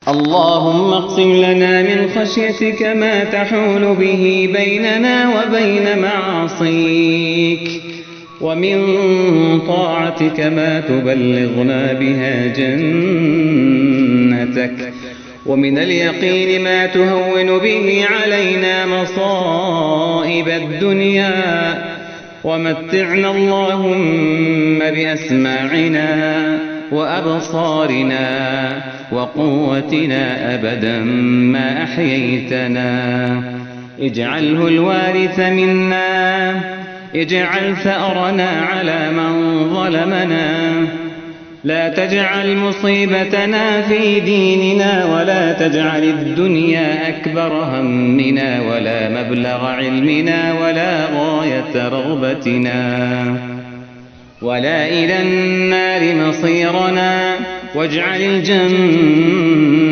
اللهم اقسم لنا من خشيتك ما تحول به بيننا وبين معاصيك، ومن طاعتك ما تبلغنا بها جنتك، ومن اليقين ما تهون به علينا مصائب الدنيا، ومتعنا اللهم بأسماعنا وأبصارنا وقوتنا أبدا ما أحييتنا. اجعله الوارث منا، اجعل ثأرنا على من ظلمنا، لا تجعل مصيبتنا في ديننا، ولا تجعل الدنيا أكبر همنا ولا مبلغ علمنا ولا غاية رغبتنا، ولا إلى النار مصيرنا، واجعل الجنة